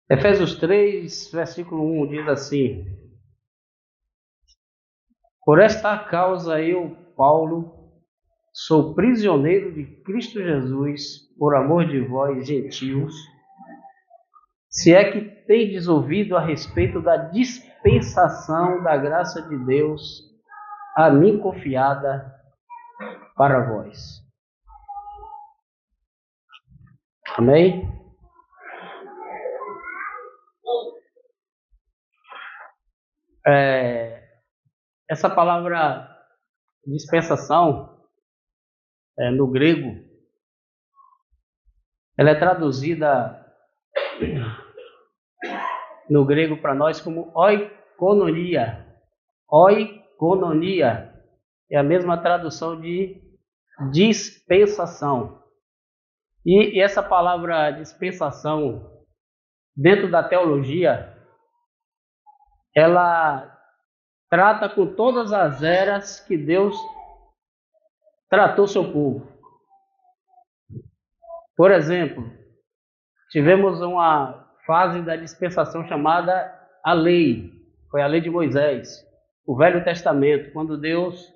Efésios 3, versículo 1 diz assim: Por esta causa eu, Paulo, sou prisioneiro de Cristo Jesus, por amor de vós, gentios, se é que tendes ouvido a respeito da dispensação da graça de Deus a mim confiada para vós. Amém? Essa palavra dispensação, no grego, ela é traduzida no grego para nós como oikononia. Oikononia é a mesma tradução de dispensação. E essa palavra dispensação, dentro da teologia, ela trata com todas as eras que Deus tratou seu povo. Por exemplo, tivemos uma fase da dispensação chamada a lei, foi a lei de Moisés, o Velho Testamento, quando Deus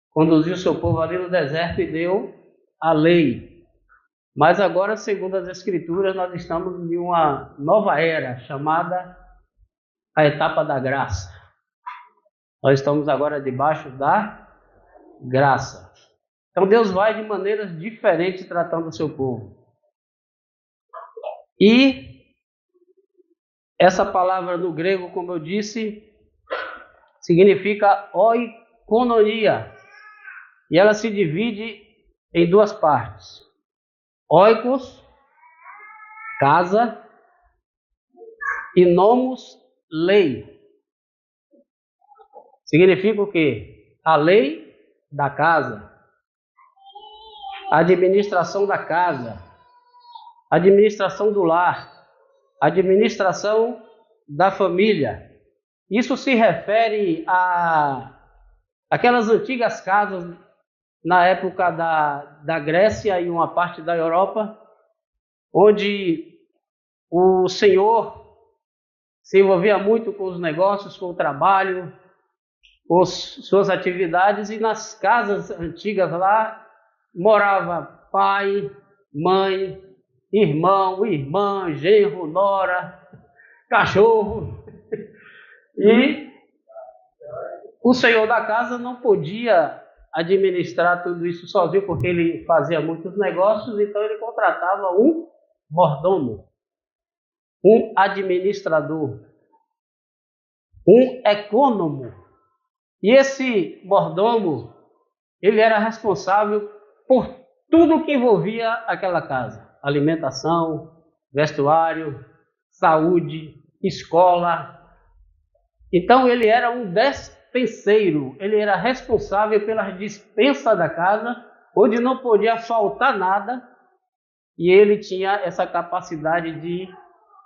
conduziu seu povo ali no deserto e deu a lei. Mas agora, segundo as Escrituras, nós estamos em uma nova era chamada a etapa da graça. Nós estamos agora debaixo da graça. Então Deus vai de maneiras diferentes tratando o seu povo. E essa palavra no grego, como eu disse, significa oikononia. E ela se divide em duas partes. Oikos, casa, e nomos, lei. Significa o quê? A lei da casa, a administração da casa, a administração do lar, a administração da família. Isso se refere a aquelas antigas casas na época da Grécia e uma parte da Europa, onde o senhor se envolvia muito com os negócios, com o trabalho, com suas atividades, e nas casas antigas lá morava pai, mãe, irmão, irmã, genro, nora, cachorro. E o senhor da casa não podia administrar tudo isso sozinho, porque ele fazia muitos negócios, então ele contratava um mordomo, um administrador, um econômico. E esse mordomo, ele era responsável por tudo que envolvia aquela casa: alimentação, vestuário, saúde, escola. Então ele era um despenseiro, ele era responsável pela dispensa da casa, onde não podia faltar nada, e ele tinha essa capacidade de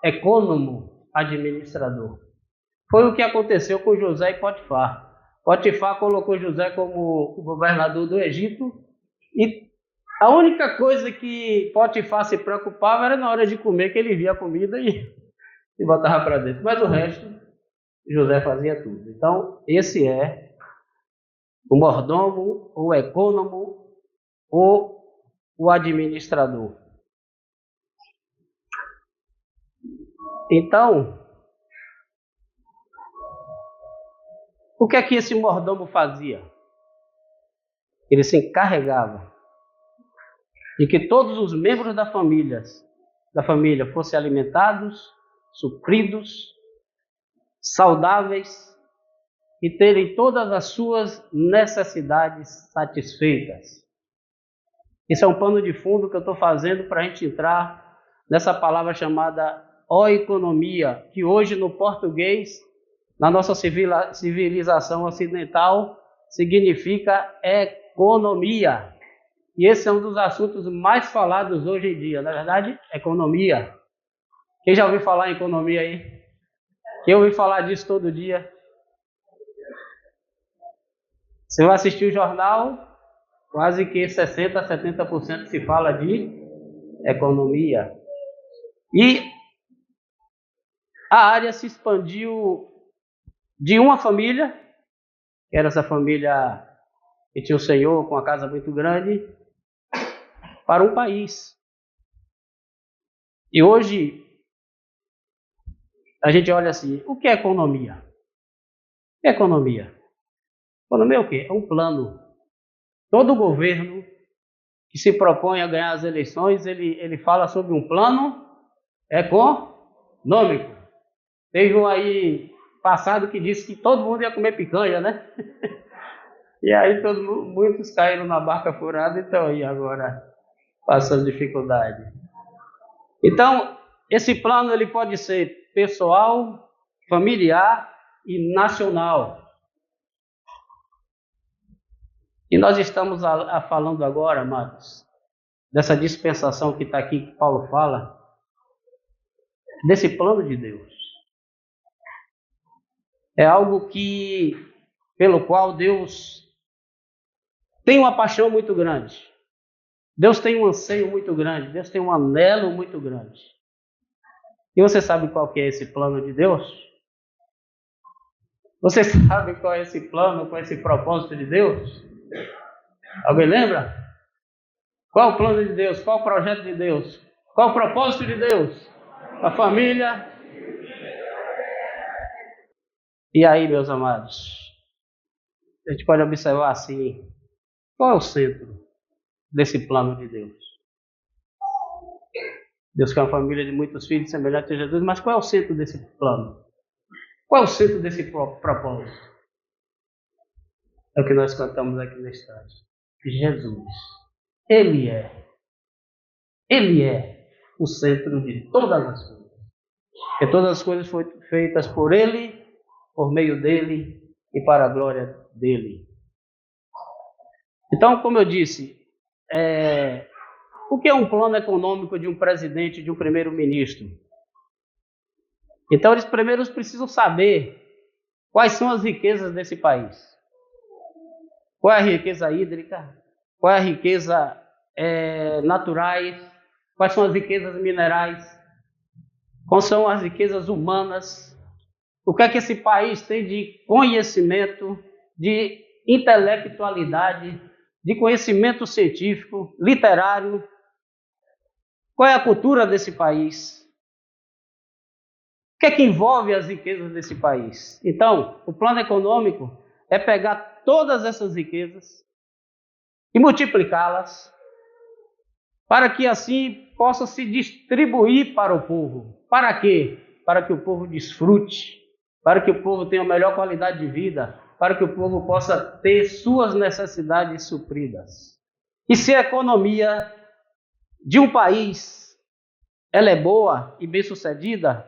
econômico, administrador. Foi o que aconteceu com José e Potifar. Potifar colocou José como governador do Egito, e a única coisa que Potifar se preocupava era na hora de comer, que ele via a comida e botava para dentro. Mas o resto, José fazia tudo. Então, esse é o mordomo, o econômico, ou o administrador. Então, o que é que esse mordomo fazia? Ele se encarregava de que todos os membros da família fossem alimentados, supridos, saudáveis e terem todas as suas necessidades satisfeitas. Esse é um pano de fundo que eu estou fazendo para a gente entrar nessa palavra chamada oikonomia, que hoje no português, na nossa civilização ocidental, significa economia. E esse é um dos assuntos mais falados hoje em dia, na verdade, economia. Quem já ouviu falar em economia aí? Quem ouviu falar disso todo dia? Você vai assistir o jornal, quase que 60% a 70% se fala de economia. E a área se expandiu de uma família, que era essa família que tinha o senhor com uma casa muito grande, para um país. E hoje a gente olha assim, o que é economia? O que é economia? Economia é o quê? É um plano. Todo governo que se propõe a ganhar as eleições, ele fala sobre um plano econômico. Teve um aí passado que disse que todo mundo ia comer picanha, né? E aí muitos caíram na barca furada e estão aí agora passando dificuldade. Então, esse plano ele pode ser pessoal, familiar e nacional. E nós estamos falando agora, amados, dessa dispensação que está aqui, que Paulo fala, desse plano de Deus. É algo pelo qual Deus tem uma paixão muito grande. Deus tem um anseio muito grande. Deus tem um anelo muito grande. E você sabe qual que é esse plano de Deus? Você sabe qual é esse plano, qual é esse propósito de Deus? Alguém lembra? Qual o plano de Deus? Qual o projeto de Deus? Qual o propósito de Deus? A família. E aí, meus amados, a gente pode observar assim, qual é o centro desse plano de Deus? Deus quer uma família de muitos filhos semelhantes a Jesus, mas qual é o centro desse plano? Qual é o centro desse propósito? É o que nós cantamos aqui na estádio. Jesus. Ele é o centro de todas as coisas. Porque todas as coisas foram feitas por Ele, por meio dEle e para a glória dEle. Então, como eu disse, o que é um plano econômico de um presidente, de um primeiro-ministro? Então, eles primeiro precisam saber quais são as riquezas desse país. Qual é a riqueza hídrica? Qual é a riqueza naturais? Quais são as riquezas minerais? Quais são as riquezas humanas? O que é que esse país tem de conhecimento, de intelectualidade, de conhecimento científico, literário? Qual é a cultura desse país? O que é que envolve as riquezas desse país? Então, o plano econômico é pegar todas essas riquezas e multiplicá-las para que assim possa se distribuir para o povo. Para quê? Para que o povo desfrute, para que o povo tenha a melhor qualidade de vida, para que o povo possa ter suas necessidades supridas. E se a economia de um país ela é boa e bem-sucedida,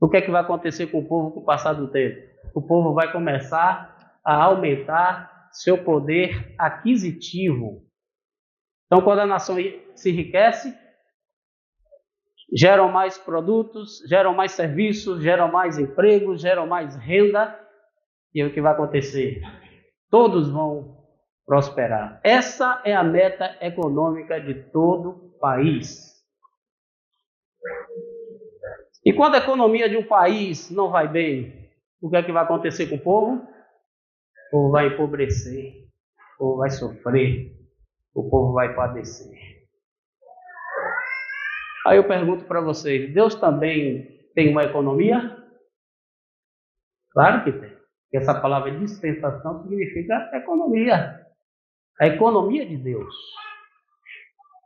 o que é que vai acontecer com o povo com o passar do tempo? O povo vai começar a aumentar seu poder aquisitivo. Então, quando a nação se enriquece, geram mais produtos, geram mais serviços, geram mais empregos, geram mais renda. E o que vai acontecer? Todos vão prosperar. Essa é a meta econômica de todo país. E quando a economia de um país não vai bem, o que é que vai acontecer com o povo? O povo vai empobrecer, o povo vai sofrer, o povo vai padecer. Aí eu pergunto para vocês, Deus também tem uma economia? Claro que tem. Porque essa palavra dispensação significa economia. A economia de Deus.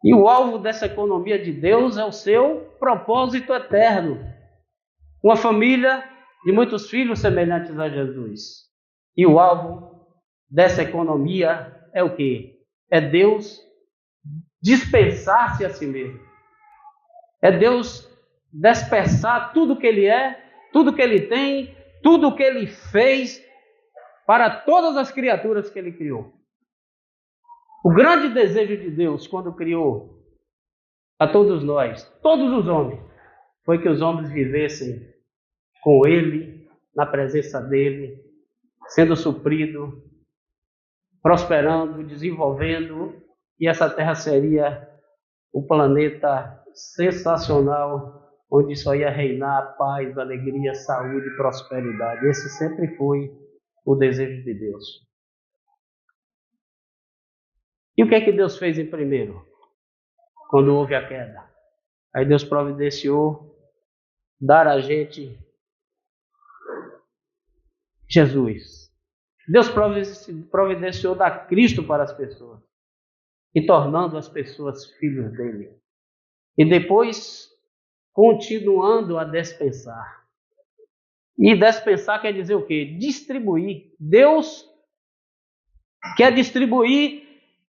E o alvo dessa economia de Deus é o seu propósito eterno. Uma família de muitos filhos semelhantes a Jesus. E o alvo dessa economia é o quê? É Deus dispensar-se a si mesmo. É Deus dispersar tudo que Ele é, tudo que Ele tem, tudo que Ele fez para todas as criaturas que Ele criou. O grande desejo de Deus, quando criou a todos nós, todos os homens, foi que os homens vivessem com Ele, na presença dEle, sendo suprido, prosperando, desenvolvendo, e essa terra seria o planeta sensacional onde só ia reinar paz, alegria, saúde e prosperidade. Esse sempre foi o desejo de Deus. E o que é que Deus fez em primeiro, quando houve a queda? Aí Deus providenciou dar a gente Jesus. Deus providenciou dar Cristo para as pessoas e tornando as pessoas filhos dele. E depois, continuando a dispensar. E dispensar quer dizer o quê? Distribuir. Deus quer distribuir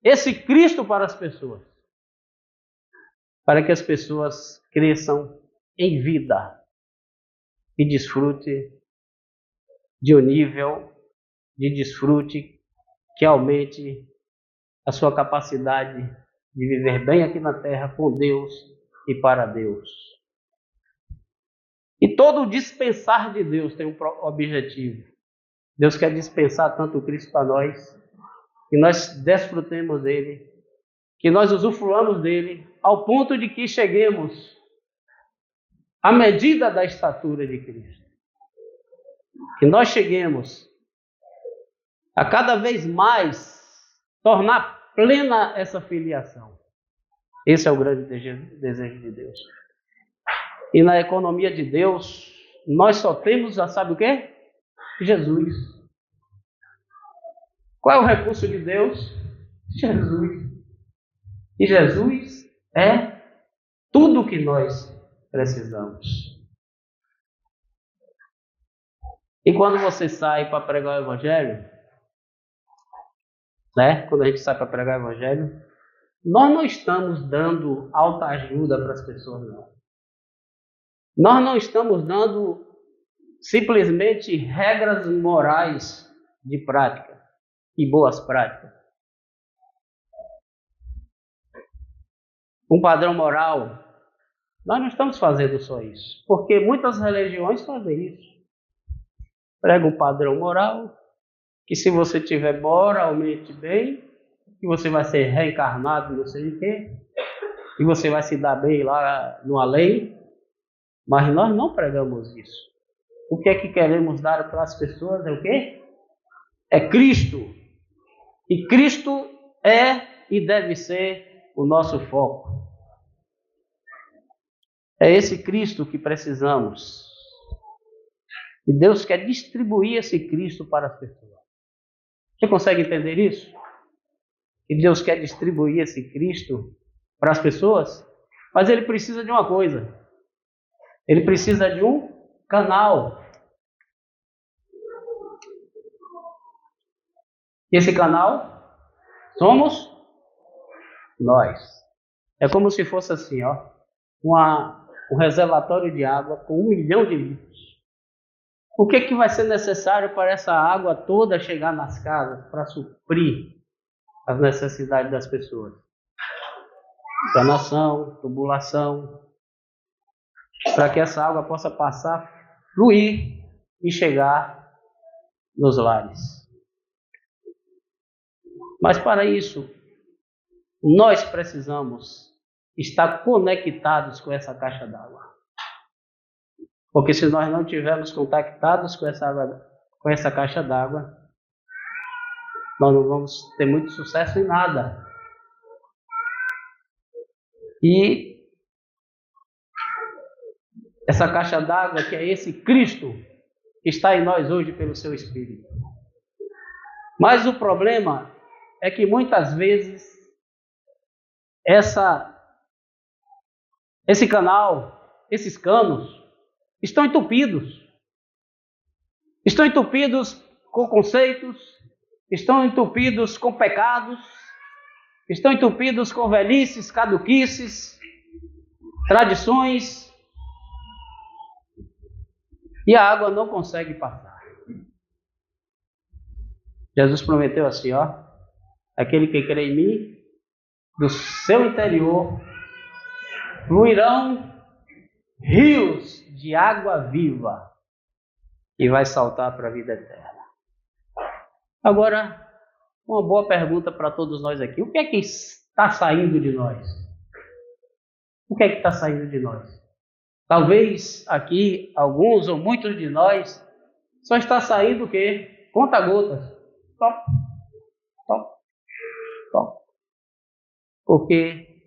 esse Cristo para as pessoas. Para que as pessoas cresçam em vida e desfrute de um nível de desfrute que aumente a sua capacidade de viver bem aqui na terra com Deus e para Deus. E todo o dispensar de Deus tem um objetivo. Deus quer dispensar tanto o Cristo para nós, que nós desfrutemos dele, que nós usufruamos dele, ao ponto de que cheguemos à medida da estatura de Cristo. Que nós cheguemos a cada vez mais tornar plena essa filiação. Esse é o grande desejo de Deus. E na economia de Deus, nós só temos, sabe o quê? Jesus. Qual é o recurso de Deus? Jesus. E Jesus é tudo o que nós precisamos. E quando você sai para pregar o Evangelho, quando a gente sai para pregar o Evangelho, nós não estamos dando alta ajuda para as pessoas, não. Nós não estamos dando simplesmente regras morais de prática e boas práticas. Um padrão moral, nós não estamos fazendo só isso, porque muitas religiões fazem isso. Prega um padrão moral, que se você tiver moralmente bem, que você vai ser reencarnado, não sei o quê, e você vai se dar bem lá no além, mas nós não pregamos isso. O que é que queremos dar para as pessoas é o quê? É Cristo. E Cristo é e deve ser o nosso foco. É esse Cristo que precisamos. E Deus quer distribuir esse Cristo para as pessoas. Você consegue entender isso? Que Deus quer distribuir esse Cristo para as pessoas, mas Ele precisa de uma coisa. Ele precisa de um canal. E esse canal somos nós. É como se fosse assim, um reservatório de água com 1 milhão de litros. O que vai ser necessário para essa água toda chegar nas casas para suprir as necessidades das pessoas? Sanação, tubulação, para que essa água possa passar, fluir e chegar nos lares. Mas para isso, nós precisamos estar conectados com essa caixa d'água. Porque se nós não estivermos conectados com essa caixa d'água, nós não vamos ter muito sucesso em nada. E essa caixa d'água, que é esse Cristo, que está em nós hoje pelo seu Espírito. Mas o problema é que muitas vezes esse canal, esses canos, estão entupidos. Estão entupidos com conceitos, estão entupidos com pecados, estão entupidos com velhices, caduquices, tradições, e a água não consegue passar. Jesus prometeu assim, aquele que crê em mim, do seu interior fluirão rios de água viva e vai saltar para a vida eterna. Agora, uma boa pergunta para todos nós aqui. O que é que está saindo de nós? O que é que está saindo de nós? Talvez aqui alguns ou muitos de nós só está saindo o quê? Conta-gotas. Top, top, top. Porque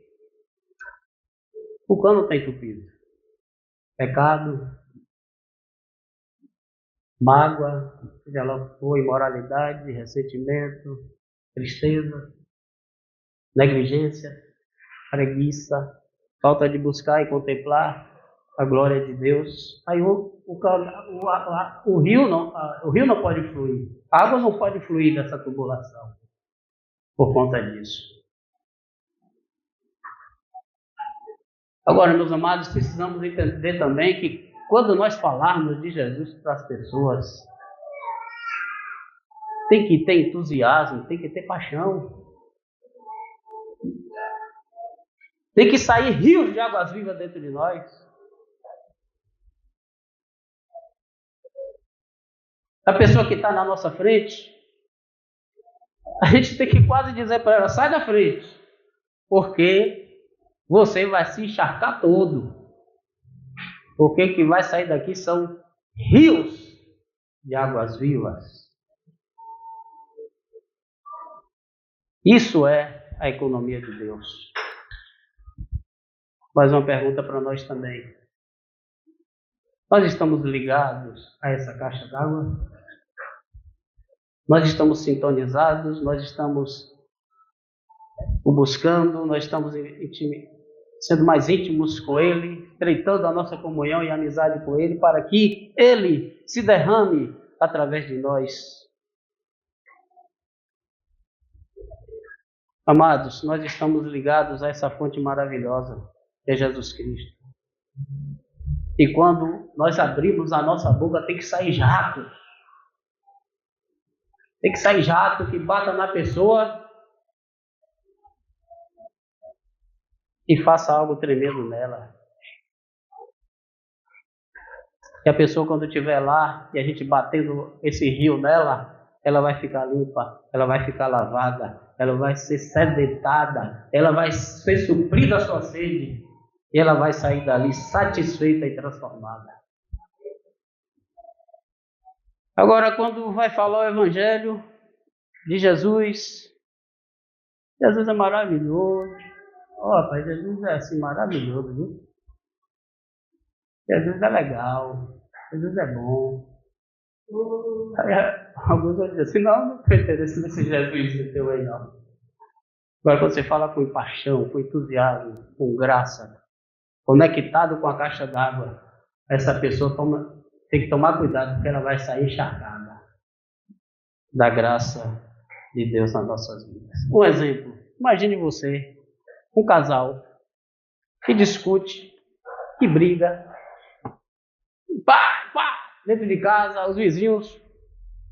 o cano está entupido. Pecado, mágoa, seja lá o que for, imoralidade, ressentimento, tristeza, negligência, preguiça, falta de buscar e contemplar a glória de Deus. Aí o rio não pode fluir, a água não pode fluir dessa tubulação por conta disso. Agora, meus amados, precisamos entender também que quando nós falarmos de Jesus para as pessoas, tem que ter entusiasmo, tem que ter paixão. Tem que sair rios de águas vivas dentro de nós. A pessoa que está na nossa frente, a gente tem que quase dizer para ela, sai da frente, porque você vai se encharcar todo. Porque o que vai sair daqui são rios de águas vivas. Isso é a economia de Deus. Mais uma pergunta para nós também. Nós estamos ligados a essa caixa d'água? Nós estamos sintonizados? Nós estamos o buscando? Nós estamos sendo mais íntimos com Ele, estreitando a nossa comunhão e amizade com Ele, para que Ele se derrame através de nós. Amados, nós estamos ligados a essa fonte maravilhosa, que é Jesus Cristo. E quando nós abrimos a nossa boca, tem que sair jato. Tem que sair jato que bata na pessoa e faça algo tremendo nela. Que a pessoa, quando estiver lá e a gente batendo esse rio nela, ela vai ficar limpa, ela vai ficar lavada, ela vai ser sedentada, ela vai ser suprida a sua sede e ela vai sair dali satisfeita e transformada. Agora, quando vai falar o Evangelho de Jesus, Jesus é maravilhoso. Rapaz, Jesus é assim maravilhoso, viu? Jesus é legal, Jesus é bom. Aí, alguns vão dizer assim, não tem interesse nesse Jesus teu aí não. Agora quando você fala com paixão, com entusiasmo, com graça, conectado com a caixa d'água, essa pessoa tem que tomar cuidado, porque ela vai sair encharcada da graça de Deus nas nossas vidas. Um exemplo, imagine você, um casal que discute, que briga, dentro de casa, os vizinhos,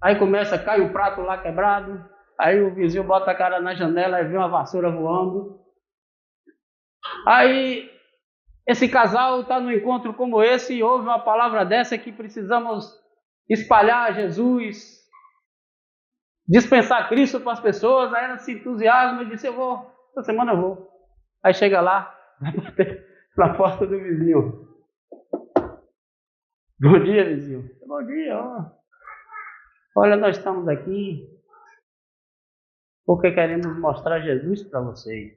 aí cai o prato lá quebrado, aí o vizinho bota a cara na janela e vê uma vassoura voando. Aí esse casal está num encontro como esse e ouve uma palavra dessa que precisamos espalhar Jesus, dispensar Cristo para as pessoas. Aí ela se entusiasma e diz, essa semana eu vou. Aí chega lá, vai bater na porta do vizinho. Bom dia, vizinho. Bom dia, ó. Olha, nós estamos aqui porque queremos mostrar Jesus para vocês.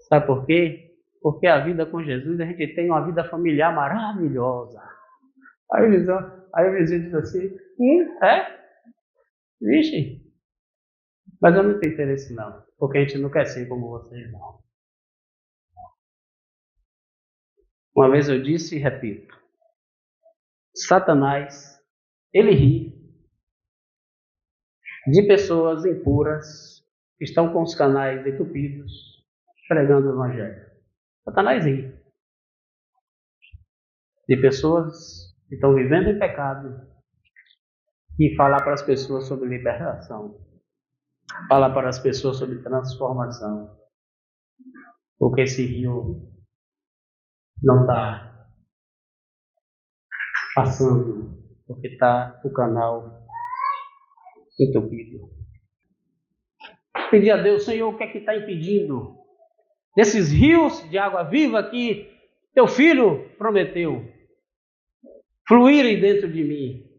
Sabe por quê? Porque a vida com Jesus, a gente tem uma vida familiar maravilhosa. Aí o vizinho diz assim, é? Vixe, mas eu não tenho interesse não, porque a gente não quer ser como vocês não. Uma vez eu disse e repito, Satanás, ele ri de pessoas impuras que estão com os canais entupidos, pregando o Evangelho. Satanás ri de pessoas que estão vivendo em pecado e falar para as pessoas sobre libertação, falar para as pessoas sobre transformação, porque esse rio não está passando, porque está o canal entupido. Pedir a Deus, Senhor, o que é que está impedindo desses rios de água viva que Teu filho prometeu fluírem dentro de mim.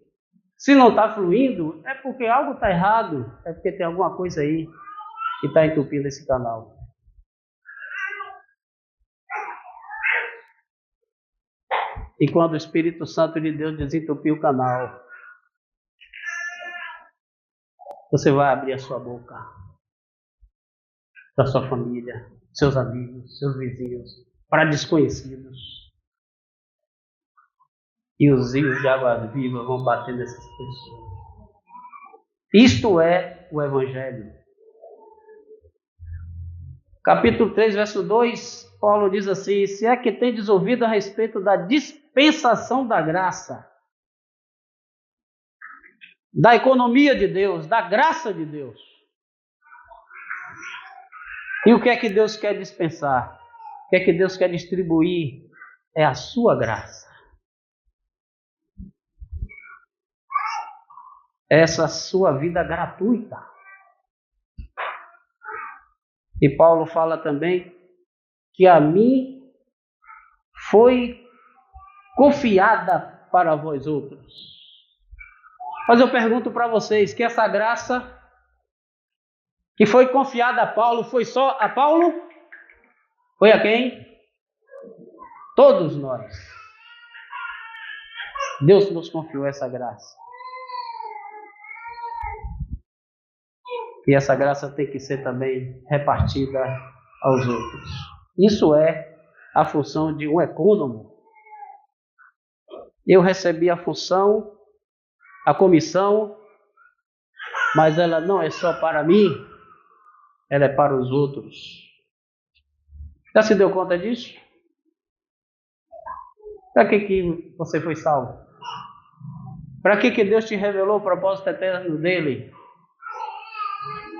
Se não está fluindo, é porque algo está errado, é porque tem alguma coisa aí que está entupindo esse canal. E quando o Espírito Santo de Deus desentupir o canal, você vai abrir a sua boca para sua família, seus amigos, seus vizinhos, para desconhecidos. E os rios de água viva vão bater nessas pessoas. Isto é o Evangelho. Capítulo 3, verso 2, Paulo diz assim: se é que tendes ouvido a respeito da dispensação da graça, da economia de Deus, da graça de Deus. E o que é que Deus quer dispensar? O que é que Deus quer distribuir? É a sua graça. Essa sua vida gratuita. E Paulo fala também que a mim foi confiada para vós outros. Mas eu pergunto para vocês, que essa graça que foi confiada a Paulo, foi só a Paulo? Foi a quem? Todos nós. Deus nos confiou essa graça. E essa graça tem que ser também repartida aos outros. Isso é a função de um econômico. Eu recebi a função, a comissão, mas ela não é só para mim, ela é para os outros. Já se deu conta disso? Para que você foi salvo? Para que Deus te revelou o propósito eterno dele?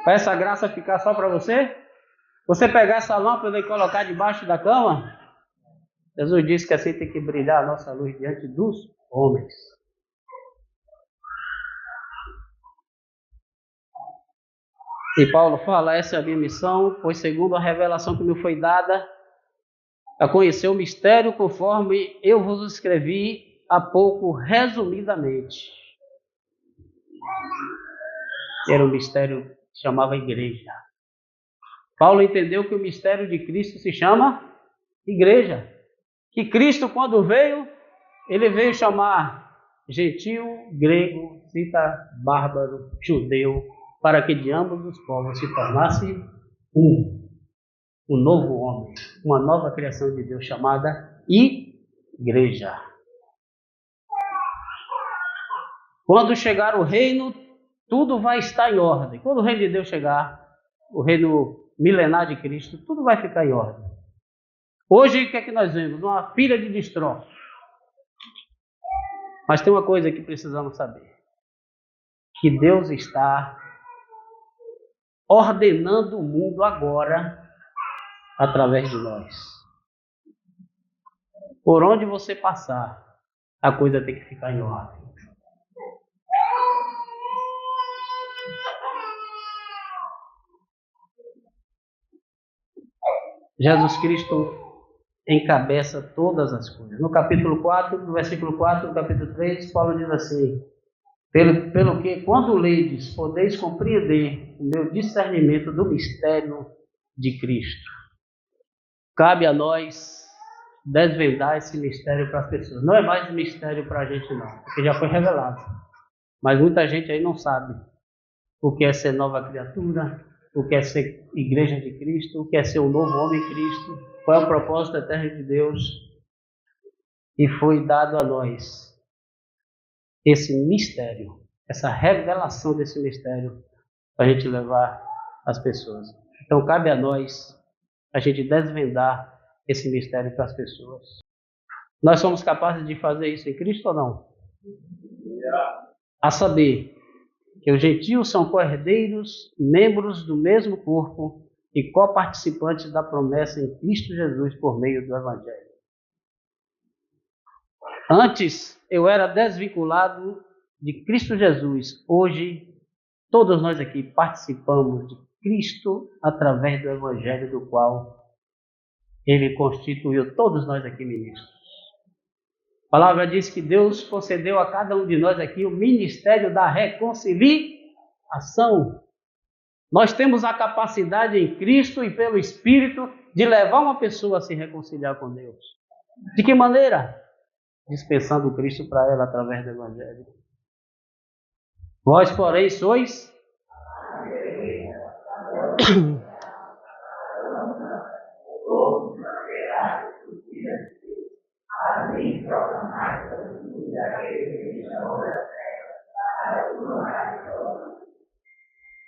Para essa graça ficar só para você? Você pegar essa lâmpada e colocar debaixo da cama? Jesus disse que assim tem que brilhar a nossa luz diante dos homens. E Paulo fala, essa é a minha missão, pois segundo a revelação que me foi dada, a conhecer o mistério conforme eu vos escrevi há pouco resumidamente. Era um mistério que se chamava igreja. Paulo entendeu que o mistério de Cristo se chama igreja. Que Cristo, quando veio, ele veio chamar gentil, grego, cita, bárbaro, judeu, para que de ambos os povos se tornasse um novo homem, uma nova criação de Deus chamada igreja. Quando chegar o reino, tudo vai estar em ordem. Quando o reino de Deus chegar, o reino milenar de Cristo, tudo vai ficar em ordem. Hoje, o que é que nós vemos? Uma pilha de destroços. Mas tem uma coisa que precisamos saber. Que Deus está ordenando o mundo agora, através de nós. Por onde você passar, a coisa tem que ficar em ordem. Jesus Cristo encabeça todas as coisas. No capítulo 4, no versículo 4, no capítulo 3, Paulo diz assim: pelo que, quando ledes, podeis compreender o meu discernimento do mistério de Cristo. Cabe a nós desvendar esse mistério para as pessoas. Não é mais mistério para a gente não, porque já foi revelado. Mas muita gente aí não sabe o que é ser nova criatura, o que é ser igreja de Cristo, o que é ser um novo homem em Cristo, qual é o propósito eterno de Deus. E foi dado a nós esse mistério, essa revelação desse mistério, para a gente levar as pessoas. Então cabe a nós a gente desvendar esse mistério para as pessoas. Nós somos capazes de fazer isso em Cristo ou não? A saber, que os gentios são co-herdeiros, membros do mesmo corpo e coparticipantes da promessa em Cristo Jesus por meio do Evangelho. Antes, eu era desvinculado de Cristo Jesus. Hoje, todos nós aqui participamos de Cristo através do Evangelho do qual Ele constituiu todos nós aqui ministros. A palavra diz que Deus concedeu a cada um de nós aqui o ministério da reconciliação. Nós temos a capacidade em Cristo e pelo Espírito de levar uma pessoa a se reconciliar com Deus. De que maneira? Dispensando Cristo para ela através do Evangelho. Vós, porém, sois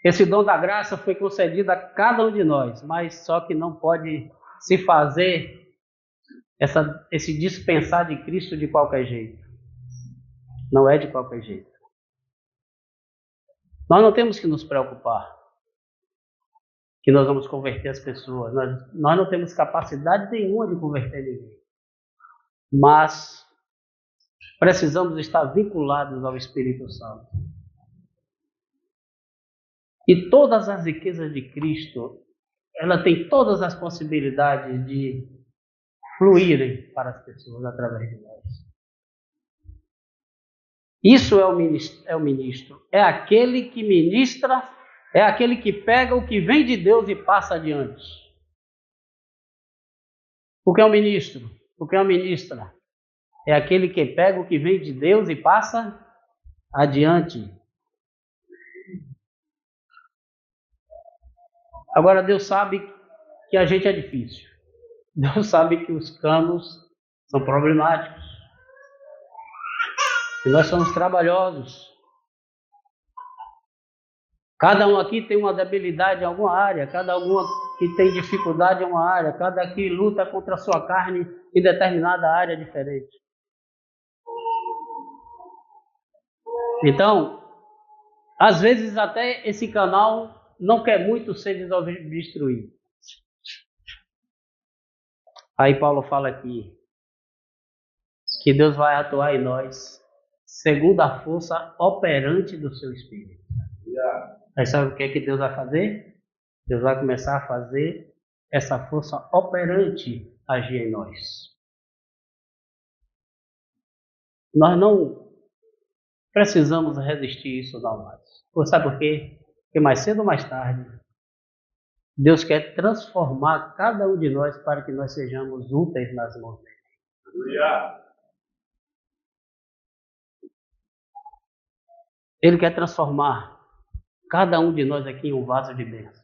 esse dom da graça foi concedido a cada um de nós, mas só que não pode se fazer esse dispensar de Cristo de qualquer jeito. Não é de qualquer jeito. Nós não temos que nos preocupar que nós vamos converter as pessoas. Nós não temos capacidade nenhuma de converter ninguém. Mas precisamos estar vinculados ao Espírito Santo. E todas as riquezas de Cristo, ela tem todas as possibilidades de fluírem para as pessoas através de nós. Isso é o ministro. É aquele que ministra, é aquele que pega o que vem de Deus e passa adiante. O que é o ministro? O que é a ministra? É aquele que pega o que vem de Deus e passa adiante. Agora, Deus sabe que a gente é difícil. Deus sabe que os canos são problemáticos. E nós somos trabalhosos. Cada um aqui tem uma debilidade em alguma área, cada um que tem dificuldade em uma área, cada que luta contra a sua carne em determinada área diferente. Então, às vezes até esse canal não quer muito ser desobstruído. Aí Paulo fala aqui que Deus vai atuar em nós segundo a força operante do seu Espírito. Aí sabe o que é que Deus vai fazer? Deus vai começar a fazer essa força operante agir em nós. Nós não precisamos resistir isso não mais. Sabe por quê? Porque mais cedo ou mais tarde, Deus quer transformar cada um de nós para que nós sejamos úteis nas mãos dele. Ele quer transformar cada um de nós aqui em um vaso de bênção.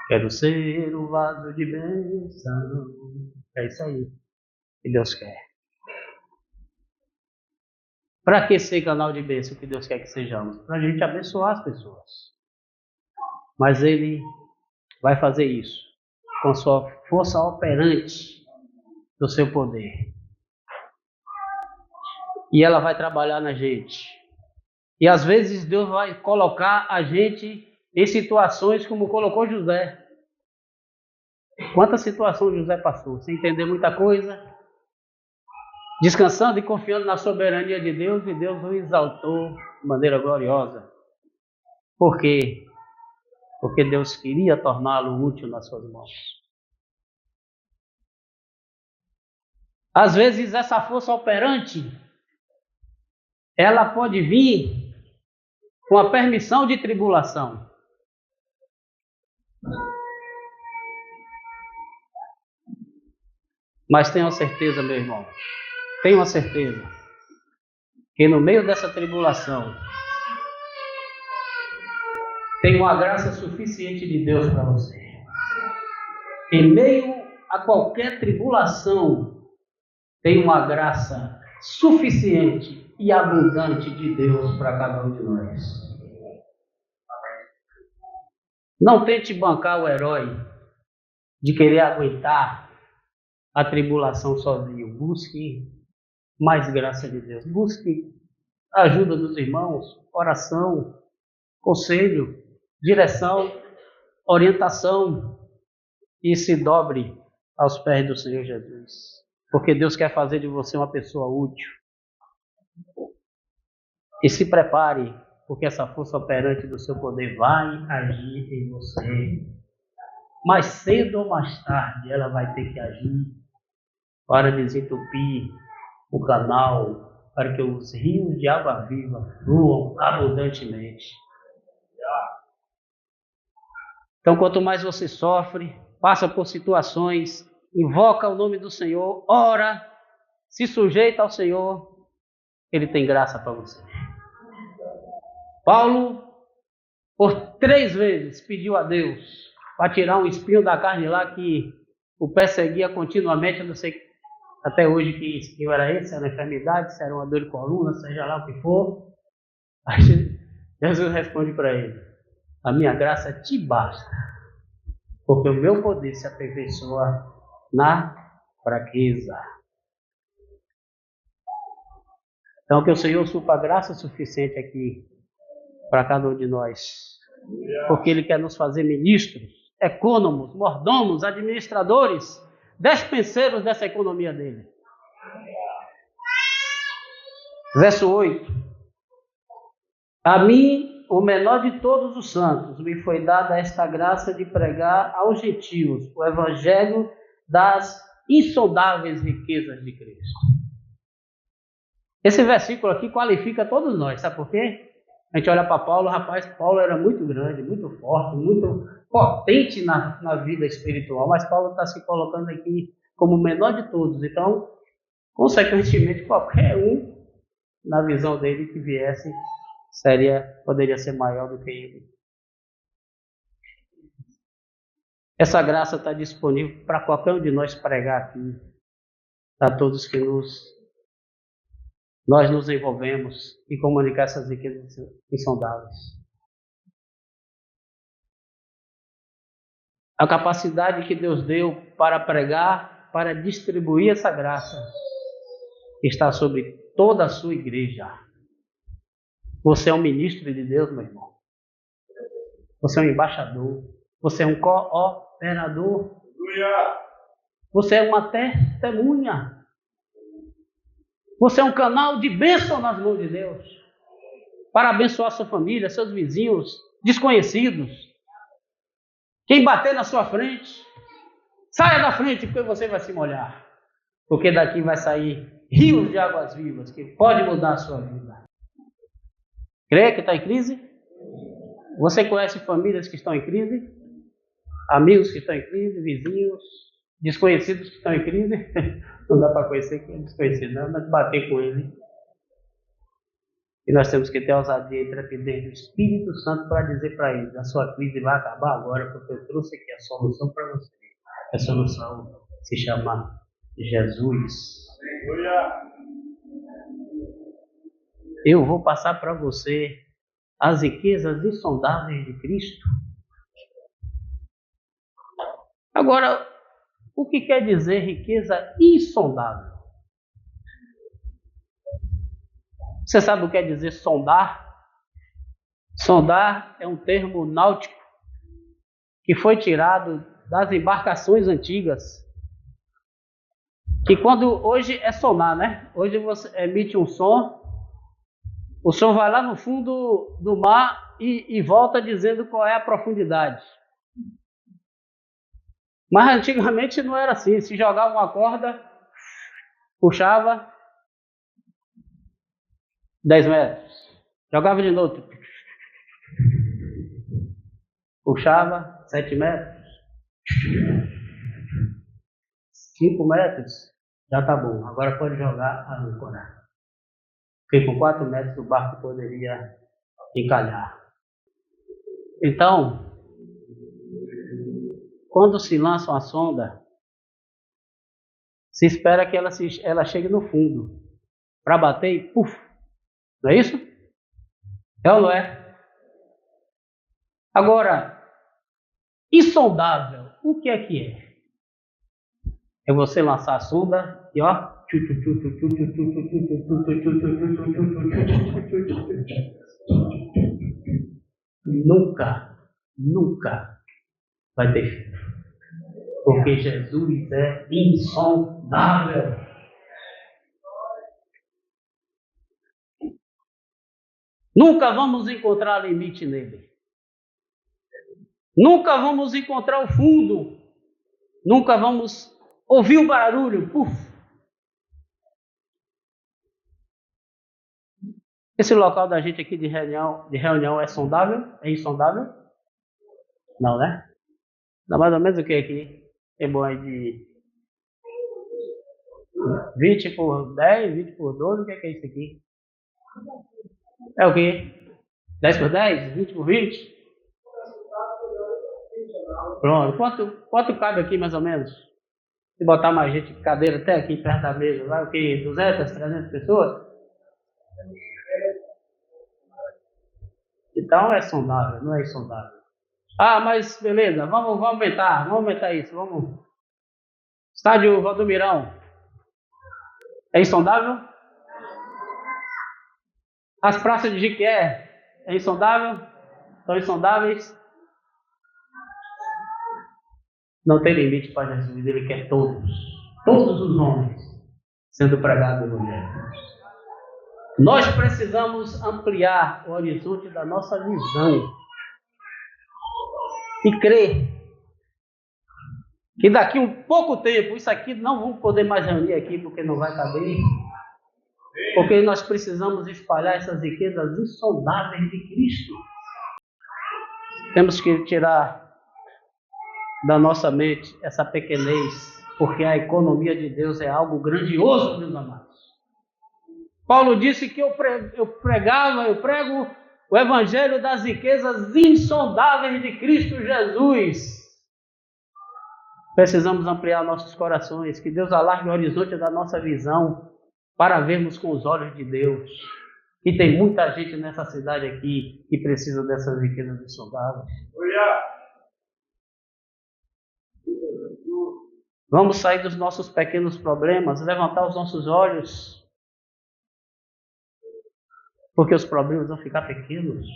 Quero ser um vaso de bênção. É isso aí que Deus quer. Para que ser canal de bênção que Deus quer que sejamos? Para a gente abençoar as pessoas. Mas Ele vai fazer isso com sua força operante do seu poder. E ela vai trabalhar na gente. E às vezes Deus vai colocar a gente em situações como colocou José. Quantas situações José passou, sem entender muita coisa, descansando e confiando na soberania de Deus, e Deus o exaltou de maneira gloriosa. Por quê? Porque Deus queria torná-lo útil nas suas mãos. Às vezes essa força operante, ela pode vir com a permissão de tribulação. Mas tenha certeza, meu irmão, tenha certeza que no meio dessa tribulação tem uma graça suficiente de Deus para você. Em meio a qualquer tribulação, tem uma graça suficiente e abundante de Deus para cada um de nós. Não tente bancar o herói de querer aguentar a tribulação sozinho. Busque mais graça de Deus. Busque a ajuda dos irmãos, oração, conselho, direção, orientação, e se dobre aos pés do Senhor Jesus. Porque Deus quer fazer de você uma pessoa útil. E se prepare, porque essa força operante do seu poder vai agir em você. mais cedo ou mais tarde ela vai ter que agir para desentupir o canal, para que os rios de água viva fluam abundantemente. Então, quanto mais você sofre, passa por situações, invoca o nome do Senhor, ora, se sujeita ao Senhor, Ele tem graça para você. Paulo, por 3 vezes, pediu a Deus para tirar um espinho da carne lá que o perseguia continuamente. Eu não sei até hoje que espinho era esse, era uma enfermidade, se era uma dor de coluna, seja lá o que for. Aí Jesus responde para ele: a minha graça te basta, porque o meu poder se aperfeiçoa na fraqueza. Então, que o Senhor supra graça suficiente aqui para cada um de nós, porque Ele quer nos fazer ministros, econômicos, mordomos, administradores, despenseiros dessa economia dele. Verso 8: a mim, o menor de todos os santos, me foi dada esta graça de pregar aos gentios o evangelho das insondáveis riquezas de Cristo. Esse versículo aqui qualifica todos nós, sabe por quê? A gente olha para Paulo, rapaz, Paulo era muito grande, muito forte, muito potente na vida espiritual, mas Paulo está se colocando aqui como o menor de todos. Então, consequentemente, qualquer um, na visão dele, que viesse, poderia ser maior do que ele. Essa graça está disponível para qualquer um de nós pregar aqui, para todos que nós nos envolvemos e comunicar essas riquezas insondáveis. A capacidade que Deus deu para pregar, para distribuir essa graça, está sobre toda a sua igreja. Você é um ministro de Deus, meu irmão. Você é um embaixador. Você é um cooperador. Você é uma testemunha. Você é um canal de bênção nas mãos de Deus, para abençoar sua família, seus vizinhos, desconhecidos. Quem bater na sua frente, saia da frente, porque você vai se molhar. Porque daqui vai sair rios de águas vivas, que pode mudar a sua vida. Crê que está em crise? Você conhece famílias que estão em crise? Amigos que estão em crise? Vizinhos? Desconhecidos que estão em crise? Não dá para conhecer quem é desconhecido, não, mas bater com ele. E nós temos que ter ousadia e intrepidez do Espírito Santo para dizer para ele: a sua crise vai acabar agora, porque eu trouxe aqui a solução para você. A solução se chama Jesus. Eu vou passar para você as riquezas insondáveis de Cristo. Agora, o que quer dizer riqueza insondável? Você sabe o que quer dizer sondar? Sondar é um termo náutico que foi tirado das embarcações antigas. Que quando hoje é sonar, né? Hoje você emite um som, o som vai lá no fundo do mar e volta dizendo qual é a profundidade. Mas antigamente não era assim. Se jogava uma corda, puxava 10 metros. Jogava de novo. Puxava 7 metros. 5 metros. Já está bom. Agora pode jogar a âncora. Porque com 4 metros o barco poderia encalhar. Então, quando se lança uma sonda, se espera que ela chegue no fundo para bater e puf! Não é isso? É ou não é? Agora, insondável, o que é que é? É você lançar a sonda e ó, nunca vai ter fim. Porque Jesus é insondável. Nunca vamos encontrar limite nele. Nunca vamos encontrar o fundo. Nunca vamos ouvir o barulho. Puf. Esse local da gente aqui de reunião é sondável? É insondável? Não, né? Dá mais ou menos o que aqui? É bom aí de 20 por 10, 20 por 12, o que é isso aqui? É o quê? 10 por 10? 20 por 20? Pronto. Quanto cabe aqui mais ou menos? Se botar mais gente de cadeira até aqui perto da mesa, vai o quê? 200, 300 pessoas? Então é sondável, não é insondável. Ah, mas beleza, vamos aumentar isso, vamos. Estádio Valdomirão, é insondável? As praças de Jiquié, é insondável? São insondáveis? Não tem limite para Jesus, ele quer todos os homens sendo pregados no Evangelho. Nós precisamos ampliar o horizonte da nossa visão e crer que daqui a um pouco tempo, isso aqui não vamos poder mais reunir aqui porque não vai caber, porque nós precisamos espalhar essas riquezas insondáveis de Cristo. Temos que tirar da nossa mente essa pequenez, porque a economia de Deus é algo grandioso, meus amados. Paulo disse que eu prego o evangelho das riquezas insondáveis de Cristo Jesus. Precisamos ampliar nossos corações, que Deus alargue o horizonte da nossa visão para vermos com os olhos de Deus. E tem muita gente nessa cidade aqui que precisa dessas riquezas insondáveis. Vamos sair dos nossos pequenos problemas, levantar os nossos olhos, porque os problemas vão ficar pequenos.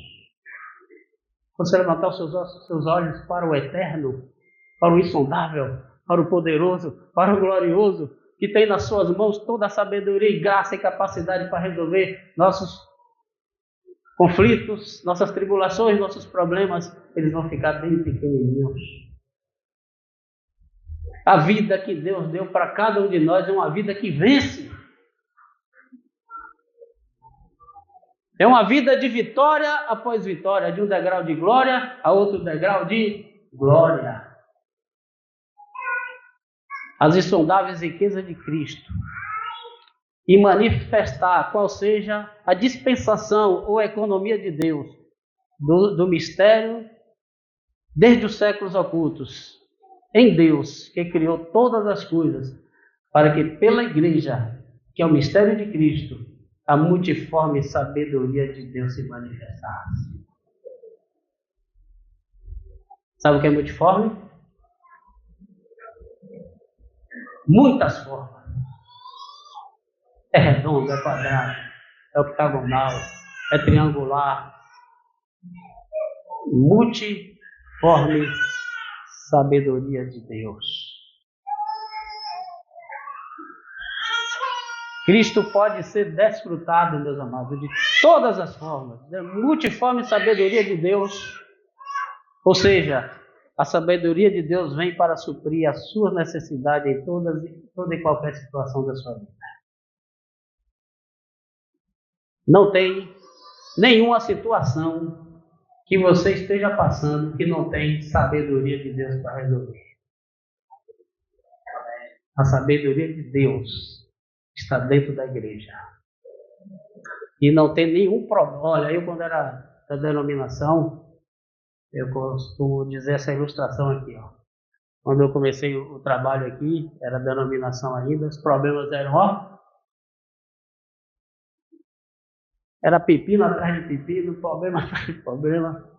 Você levantar os seus olhos para o eterno, para o insondável, para o poderoso, para o glorioso, que tem nas suas mãos toda a sabedoria e graça e capacidade para resolver nossos conflitos, nossas tribulações, nossos problemas, eles vão ficar bem pequenininhos. A vida que Deus deu para cada um de nós é uma vida que vence. É uma vida de vitória após vitória, de um degrau de glória a outro degrau de glória. As insondáveis riquezas de Cristo. E manifestar qual seja a dispensação ou a economia de Deus do mistério desde os séculos ocultos. Em Deus, que criou todas as coisas, para que pela igreja, que é o mistério de Cristo, a multiforme sabedoria de Deus se manifestasse. Sabe o que é multiforme? Muitas formas. É redondo, é quadrado, é octagonal, é triangular. Multiforme sabedoria de Deus. Cristo pode ser desfrutado, meus amados, de todas as formas. Da multiforme sabedoria de Deus. Ou seja, a sabedoria de Deus vem para suprir as suas necessidades em toda e qualquer situação da sua vida. Não tem nenhuma situação que você esteja passando que não tem sabedoria de Deus para resolver. A sabedoria de Deus está dentro da igreja. E não tem nenhum problema. Olha, eu quando era da denominação, eu costumo dizer essa ilustração aqui, ó. Quando eu comecei o trabalho aqui, era denominação ainda, os problemas eram, ó. Era pepino atrás de pepino, problema atrás de problema.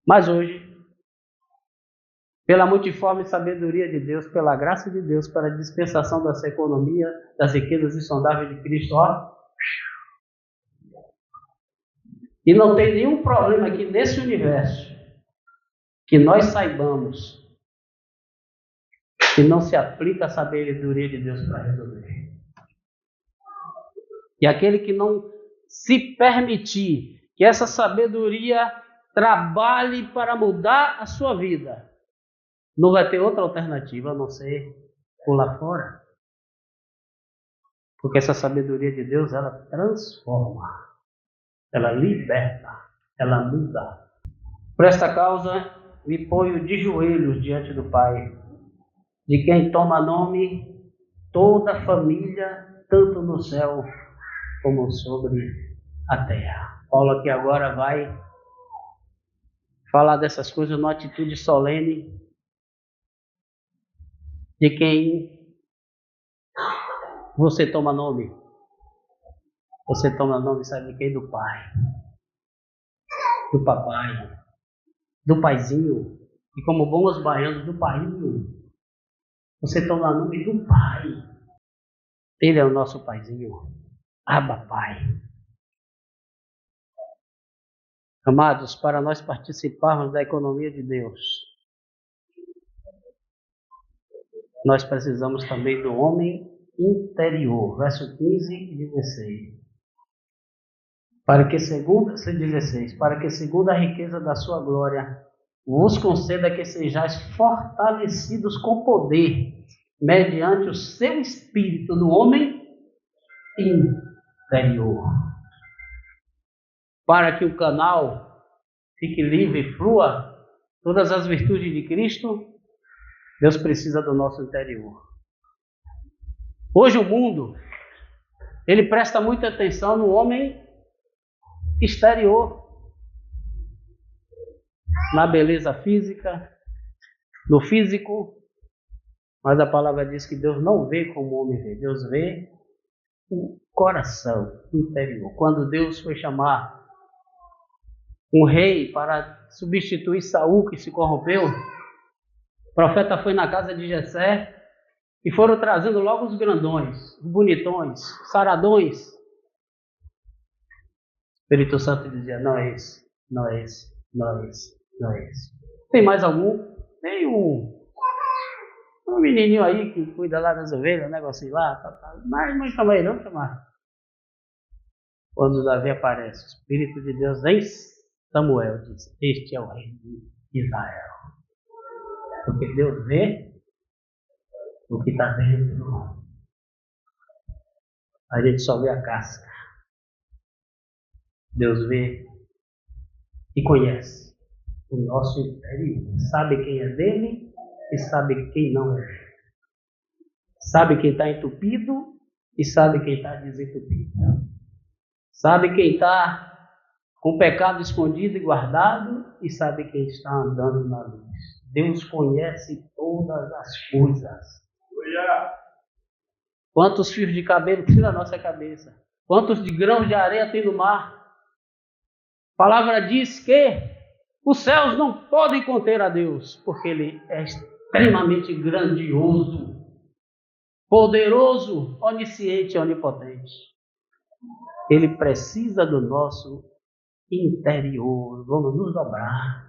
Mas hoje, pela multiforme sabedoria de Deus, pela graça de Deus, para a dispensação dessa economia, das riquezas insondáveis de Cristo, ó. E não tem nenhum problema aqui nesse universo que nós saibamos que não se aplica a sabedoria de Deus para resolver. E aquele que não se permitir que essa sabedoria Trabalhe para mudar a sua vida. Não vai ter outra alternativa a não ser pular fora. Porque essa sabedoria de Deus, ela transforma, ela liberta, ela muda. Por esta causa, me ponho de joelhos diante do Pai, de quem toma nome toda a família, tanto no céu como sobre a terra. Paulo aqui agora vai falar dessas coisas numa atitude solene de quem você toma nome. Você toma nome, sabe de quem? Do Pai, do Papai, do Paizinho. E como bons baianos, do Paiinho. Você toma nome do Pai. Ele é o nosso Paizinho. Abba, Pai. Amados, para nós participarmos da economia de Deus, nós precisamos também do homem interior. Verso 15 e 16. Para que segundo a riqueza da sua glória, vos conceda que sejais fortalecidos com poder, mediante o seu espírito no homem interior. Para que o canal fique livre e flua todas as virtudes de Cristo, Deus precisa do nosso interior. Hoje o mundo, ele presta muita atenção no homem exterior, na beleza física, no físico, mas a palavra diz que Deus não vê como o homem vê, Deus vê o coração interior. Quando Deus foi chamar um rei para substituir Saul, que se corrompeu, o profeta foi na casa de Jessé e foram trazendo logo os grandões, os bonitões, saradões. O Espírito Santo dizia, não é esse, não é esse, não é esse, não é esse. Tem mais algum? Tem um menininho aí que cuida lá das ovelhas, um negocinho lá, mas não chama ele, não chamar. Quando Davi aparece, o Espírito de Deus em Samuel diz, este é o rei de Israel. Porque Deus vê o que está dentro. A gente só vê a casca. Deus vê e conhece o nosso interior. Sabe quem é dele e sabe quem não é. Sabe quem está entupido e sabe quem está desentupido. Sabe quem está com o pecado escondido e guardado e sabe quem está andando na luz. Deus conhece todas as coisas. Quantos fios de cabelo tem na nossa cabeça? Quantos de grãos de areia tem no mar? A palavra diz que os céus não podem conter a Deus, porque Ele é extremamente grandioso, poderoso, onisciente e onipotente. Ele precisa do nosso interior. Vamos nos dobrar.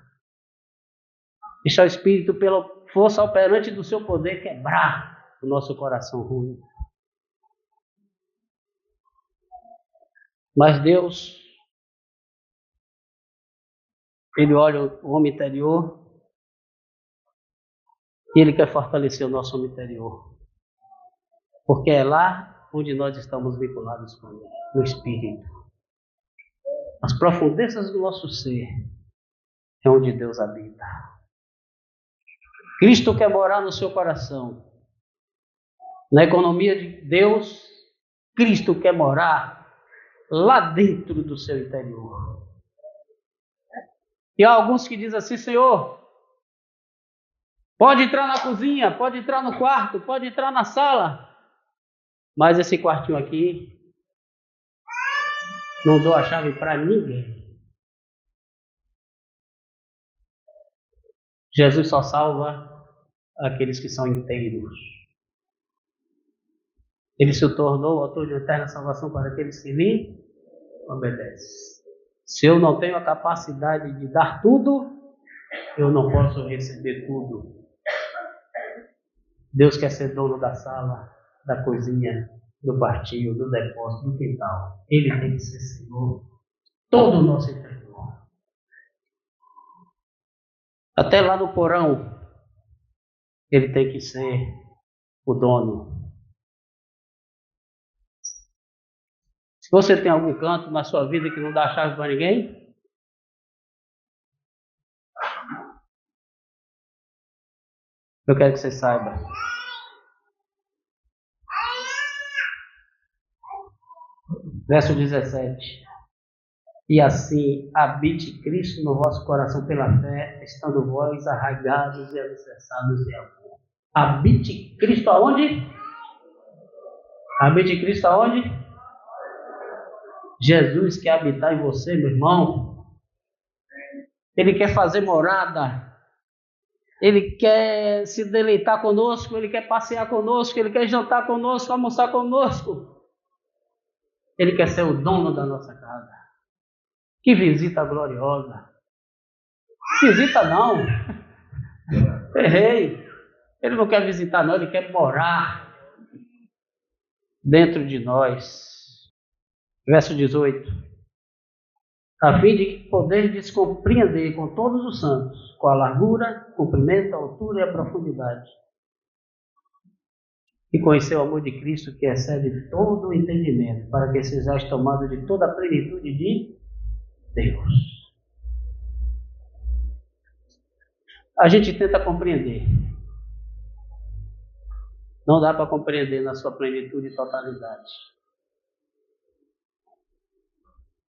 Deixar o Espírito, pela força operante do seu poder, quebrar o nosso coração ruim. Mas Deus, Ele olha o homem interior e Ele quer fortalecer o nosso homem interior. Porque é lá onde nós estamos vinculados com Ele, no Espírito. As profundezas do nosso ser é onde Deus habita. Cristo quer morar no seu coração. Na economia de Deus, Cristo quer morar lá dentro do seu interior. E há alguns que dizem assim, Senhor, pode entrar na cozinha, pode entrar no quarto, pode entrar na sala, mas esse quartinho aqui, não dou a chave para ninguém. Jesus só salva aqueles que são inteiros. Ele se tornou o autor de eterna salvação para aqueles que lhe obedecem. Se eu não tenho a capacidade de dar tudo, eu não posso receber tudo. Deus quer ser dono da sala, da cozinha, do quartinho, do depósito, do quintal. Ele tem que ser Senhor. Todo o nosso interior. Até lá no porão, ele tem que ser o dono. Se você tem algum canto na sua vida que não dá chave para ninguém, eu quero que você saiba. Verso 17. E assim habite Cristo no vosso coração pela fé, estando vós arraigados e alicerçados em amor. Habite Cristo aonde? Habite Cristo aonde? Jesus quer habitar em você, meu irmão. Ele quer fazer morada. Ele quer se deleitar conosco. Ele quer passear conosco. Ele quer jantar conosco, almoçar conosco. Ele quer ser o dono da nossa casa. Que visita gloriosa. Visita não. Errei. Ele não quer visitar não, ele quer morar dentro de nós. Verso 18. A fim de poder compreender com todos os santos, com a largura, comprimento, a altura e a profundidade. E conhecer o amor de Cristo que excede todo o entendimento, para que sejais tomados de toda a plenitude de Deus. A gente tenta compreender. Não dá para compreender na sua plenitude e totalidade.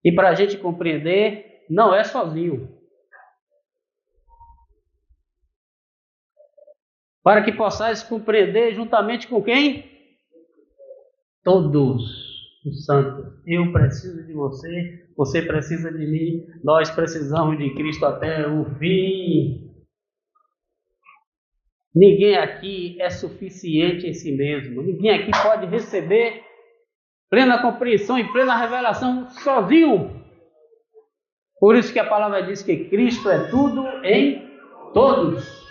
E para a gente compreender, não é sozinho. Para que possais compreender juntamente com quem? Todos os santos. Eu preciso de você, você precisa de mim, nós precisamos de Cristo até o fim. Ninguém aqui é suficiente em si mesmo. Ninguém aqui pode receber plena compreensão e plena revelação sozinho. Por isso que a palavra diz que Cristo é tudo em todos.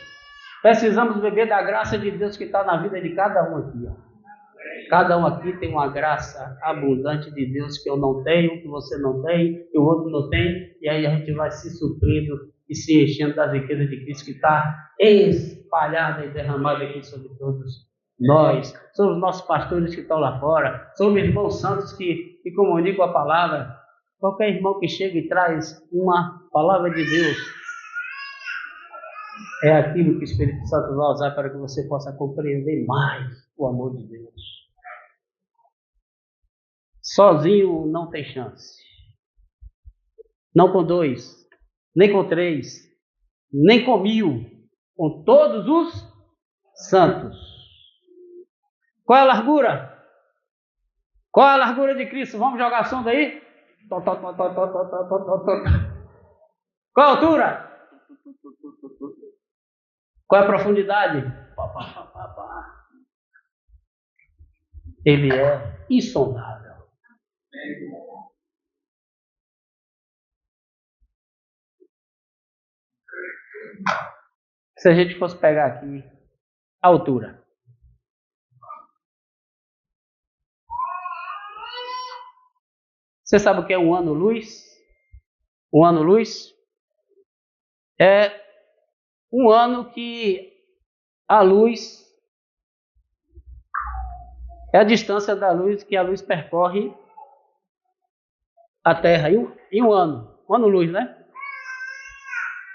Precisamos beber da graça de Deus que está na vida de cada um aqui. Cada um aqui tem uma graça abundante de Deus que eu não tenho, que você não tem, que o outro não tem. E aí a gente vai se suprindo e se enchendo das riquezas de Cristo que está espalhada e derramada aqui sobre todos nós. São os nossos pastores que estão lá fora, são os irmãos santos que comunicam a palavra. Qualquer irmão que chega e traz uma palavra de Deus, é aquilo que o Espírito Santo vai usar para que você possa compreender mais o amor de Deus. Sozinho não tem chance. Não com 2, nem com 3, nem com 1000, com todos os santos. Qual é a largura? Qual é a largura de Cristo? Vamos jogar som daí? Qual a altura? Qual é a profundidade? Ele é insondável. Se a gente fosse pegar aqui a altura. Você sabe o que é um ano-luz? Um ano-luz é um ano que a luz é a distância da luz que a luz percorre a Terra em um ano. Um ano-luz, né?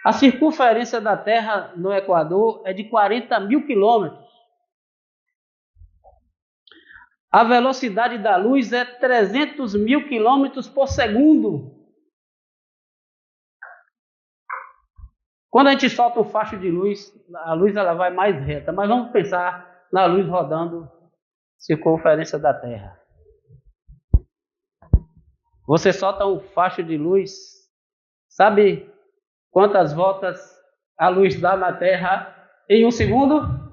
A circunferência da Terra no Equador é de 40.000 quilômetros. A velocidade da luz é 300.000 quilômetros por segundo. Quando a gente solta um facho de luz, a luz ela vai mais reta. Mas vamos pensar na luz rodando circunferência da Terra. Você solta um facho de luz, sabe quantas voltas a luz dá na Terra em um segundo?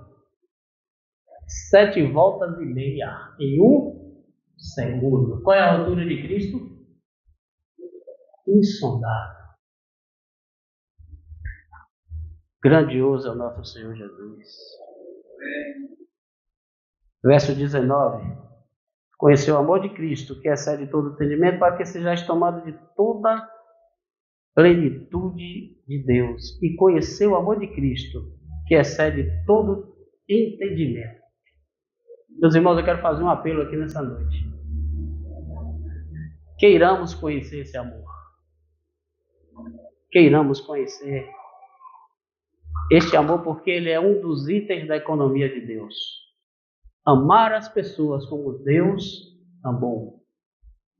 7 voltas e meia em um segundo. Qual é a altura de Cristo? Insondável. Grandioso é o nosso Senhor Jesus. Verso 19. Conheceu o amor de Cristo, que excede todo entendimento, para que sejais tomados de toda plenitude de Deus e conhecer o amor de Cristo, que excede todo entendimento. Meus irmãos, eu quero fazer um apelo aqui nessa noite. Queiramos conhecer esse amor. Queiramos conhecer este amor, porque ele é um dos itens da economia de Deus. Amar as pessoas como Deus amou.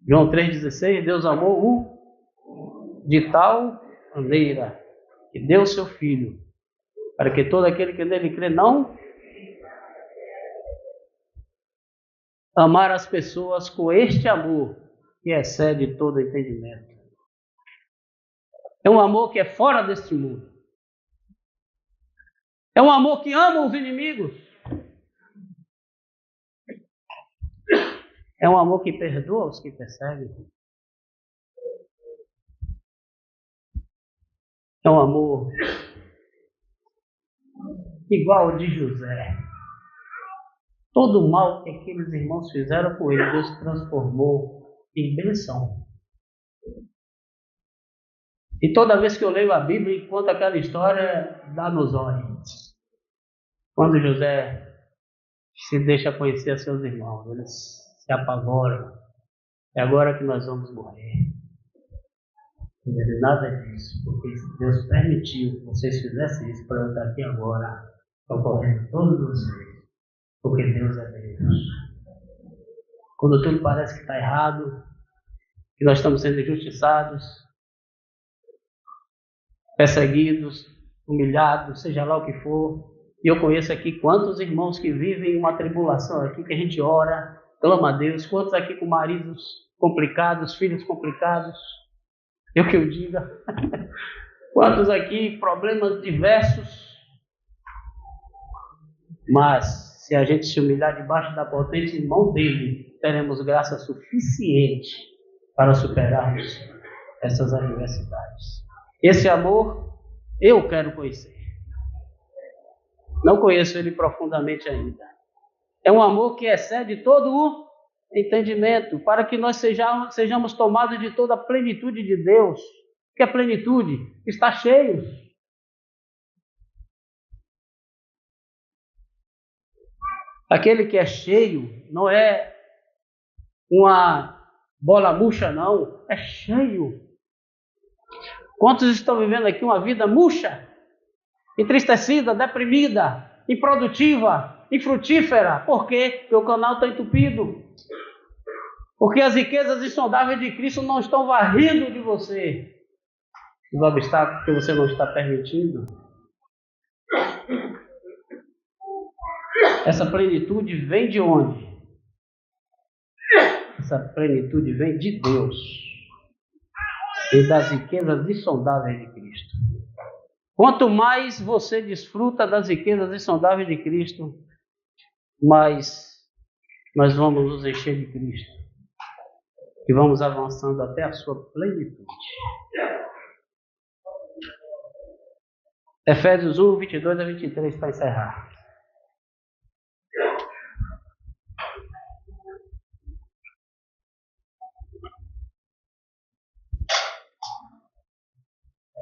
João 3,16, Deus amou o de tal maneira que deu seu Filho, para que todo aquele que nele crê não amar as pessoas com este amor que excede todo entendimento. É um amor que é fora deste mundo. É um amor que ama os inimigos. É um amor que perdoa os que perseguem. É um amor igual ao de José. Todo o mal que aqueles irmãos fizeram com ele, Deus transformou em bênção. E toda vez que eu leio a Bíblia e conto aquela história, dá nos olhos. Quando José se deixa conhecer a seus irmãos, eles se apavoram. É agora que nós vamos morrer. Não é nada disso, porque Deus permitiu que vocês fizessem isso para eu estar aqui agora, socorrendo todos vocês. Porque Deus é Deus. Quando tudo parece que está errado, que nós estamos sendo injustiçados, perseguidos, humilhados, seja lá o que for. E eu conheço aqui quantos irmãos que vivem uma tribulação aqui, que a gente ora, clama a Deus, quantos aqui com maridos complicados, filhos complicados, eu que eu diga, quantos aqui problemas diversos, mas se a gente se humilhar debaixo da potente mão dele, teremos graça suficiente para superarmos essas adversidades. Esse amor eu quero conhecer. Não conheço ele profundamente ainda. É um amor que excede todo o entendimento, para que nós sejamos tomados de toda a plenitude de Deus. Que a plenitude está cheio. Aquele que é cheio não é uma bola murcha, não. É cheio. Quantos estão vivendo aqui uma vida murcha? Entristecida, deprimida, improdutiva, infrutífera. Por quê? Porque o canal está entupido. Porque as riquezas insondáveis de Cristo não estão varrendo de você os obstáculos que você não está permitindo. Essa plenitude vem de onde? Essa plenitude vem de Deus e das riquezas insondáveis de Cristo. Quanto mais você desfruta das riquezas insondáveis de Cristo, mais nós vamos nos encher de Cristo. E vamos avançando até a sua plenitude. Efésios 1, 22 a 23 para encerrar.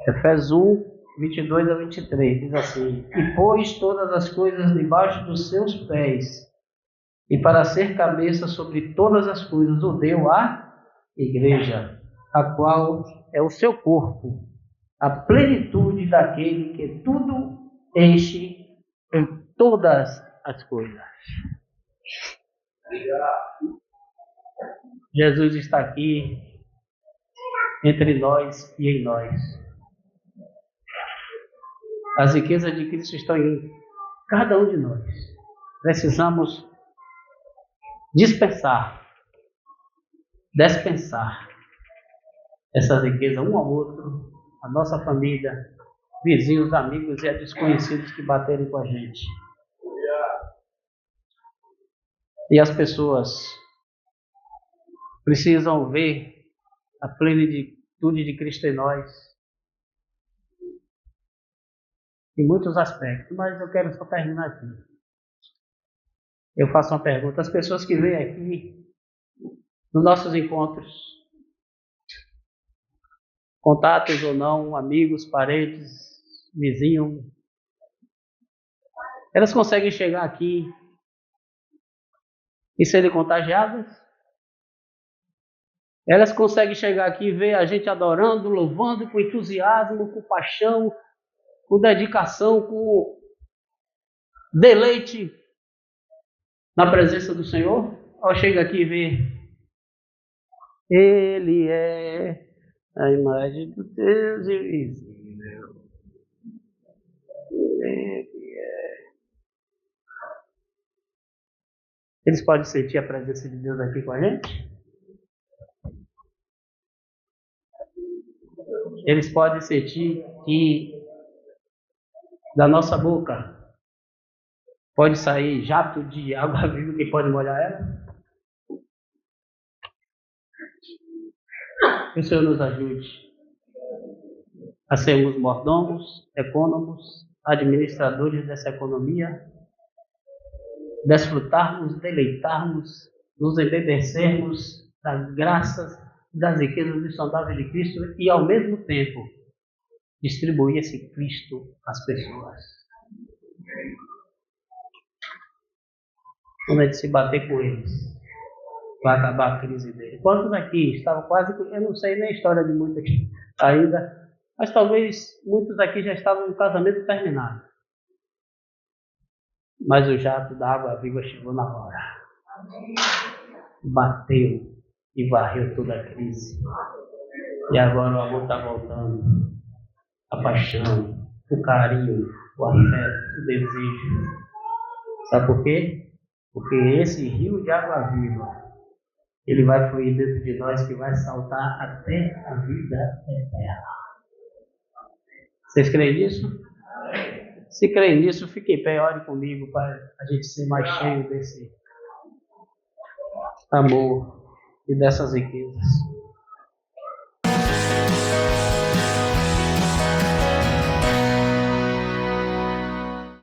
Efésios 1, 22 a 23 diz assim: E pôs todas as coisas debaixo dos seus pés, e para ser cabeça sobre todas as coisas o deu à igreja, a qual é o seu corpo, a plenitude daquele que tudo enche em todas as coisas. Jesus está aqui entre nós e em nós. As riquezas de Cristo estão em cada um de nós. Precisamos dispensar essas riquezas um ao outro, a nossa família, vizinhos, amigos e a desconhecidos que baterem com a gente. E as pessoas precisam ver a plenitude de Cristo em nós, em muitos aspectos, mas eu quero só terminar aqui. Eu faço uma pergunta: as pessoas que vêm aqui nos nossos encontros, contatos ou não, amigos, parentes, vizinhos, elas conseguem chegar aqui e serem contagiadas? Elas conseguem chegar aqui e ver a gente adorando, louvando com entusiasmo, com paixão, com dedicação, com deleite na presença do Senhor? Ou chega aqui e vê, Ele é a imagem do Deus invisível. Ele é. Eles podem sentir a presença de Deus aqui com a gente? Eles podem sentir que da nossa boca pode sair jato de água viva que pode molhar ela? Que o Senhor nos ajude a sermos mordomos, econômicos, administradores dessa economia, desfrutarmos, deleitarmos, nos embebecermos das graças, das riquezas insondáveis de Cristo e, ao mesmo tempo, distribuir esse Cristo às pessoas. Quando a gente se bater com eles, vai acabar a crise dele. Quantos aqui estavam quase, eu não sei nem a história de muitos aqui ainda, mas talvez muitos aqui já estavam no casamento terminado. Mas o jato da água viva chegou na hora. Bateu e varreu toda a crise. E agora o amor está voltando. A paixão, o carinho, o afeto, o desejo. Sabe por quê? Porque esse rio de água viva, ele vai fluir dentro de nós, que vai saltar até a vida eterna. Vocês creem nisso? Se creem nisso, fique em pé, ore comigo para a gente ser mais cheio desse amor e dessas riquezas.